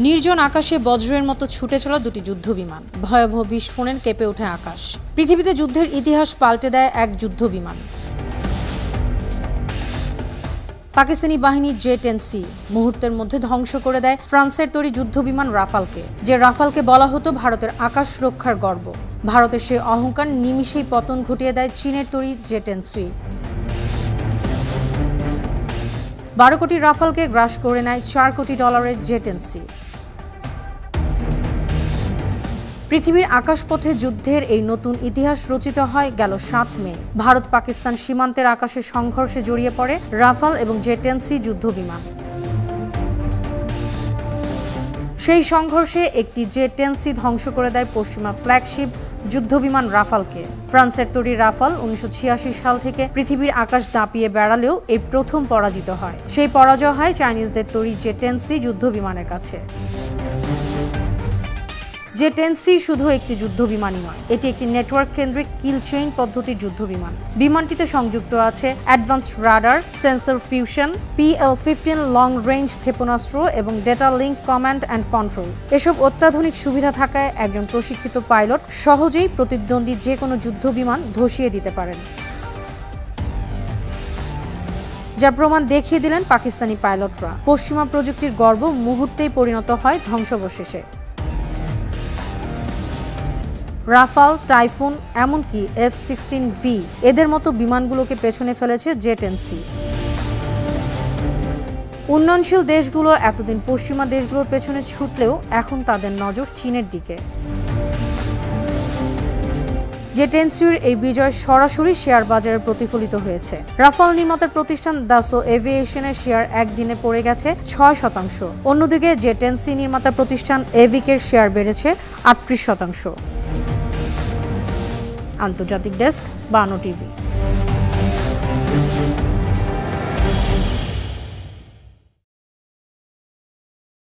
নির্জন আকাশে বজ্রের মতো ছুটে চলা দুটি যুদ্ধবিমান, ভয়াবহ বিস্ফোরণে কেঁপে ওঠে আকাশ। পৃথিবীতে যুদ্ধের ইতিহাস পাল্টে দেয় এক যুদ্ধবিমান। পাকিস্তানি বাহিনীর J-10C মুহূর্তের মধ্যে ধ্বংস করে দেয় ফ্রান্সের তৈরি যুদ্ধবিমান রাফালকে। যে রাফালকে বলা হতো ভারতের আকাশ রক্ষার গর্ব। ভারতের সেই অহংকার নিমিষেই পতন ঘটিয়ে দেয় চীনের তৈরি J-10C। 12 কোটি রাফালকে গ্রাস করে নেয় $4 কোটি J-10C। পৃথিবীর আকাশপথে যুদ্ধের এই নতুন ইতিহাস রচিত হয় গেল 7 মে। ভারত পাকিস্তান সীমান্তের আকাশে সংঘর্ষে জড়িয়ে পড়ে রাফাল এবং J-10C যুদ্ধবিমান। সেই সংঘর্ষে একটি J-10C ধ্বংস করে দেয় পশ্চিমা ফ্ল্যাগশিপ যুদ্ধবিমান রাফালকে। ফ্রান্সের তৈরি রাফাল 1986 সাল থেকে পৃথিবীর আকাশ দাপিয়ে বেড়ালেও এই প্রথম পরাজিত হয়। সেই পরাজয় হয় চাইনিজদের তৈরি J-10C যুদ্ধবিমানের কাছে। J-10C শুধু একটি যুদ্ধবিমানই নয়, এটি একটি নেটওয়ার্ক কেন্দ্রিক কিল চেইন পদ্ধতির যুদ্ধবিমান। বিমানটিতে সংযুক্ত আছে advanced radar, sensor fusion, PL-15 long range ক্ষেপণাস্ত্র এবং data link command and control. এসব অত্যাধুনিক সুবিধা থাকায় একজন প্রশিক্ষিত পাইলট সহজেই প্রতিদ্বন্দ্বী যে কোনো যুদ্ধবিমান ধসিয়ে দিতে পারেন, যার প্রমাণ দেখিয়ে দিলেন পাকিস্তানি পাইলটরা। পশ্চিমা প্রযুক্তির গর্ব মুহূর্তেই পরিণত হয় ধ্বংসাবশেষে। রাফাল, টাইফুন, এমনকি F-16V এদের মতো বিমানগুলোকে পেছনে ফেলেছে J-10C। উন্নয়নশীল দেশগুলো এতদিন পশ্চিমা দেশগুলোর পেছনে ছুটলেও এখন তাদের নজর চীনের দিকে। J-10Cর এই বিজয় সরাসরি শেয়ার বাজারে প্রতিফলিত হয়েছে। রাফাল নির্মাতার প্রতিষ্ঠান দাসো এভিয়েশনের শেয়ার একদিনে পড়ে গেছে 6%। অন্যদিকে J-10C নির্মাতা প্রতিষ্ঠান এভিকের শেয়ার বেড়েছে 38%। আন্তর্জাতিক ডেস্ক, বানো টিভি।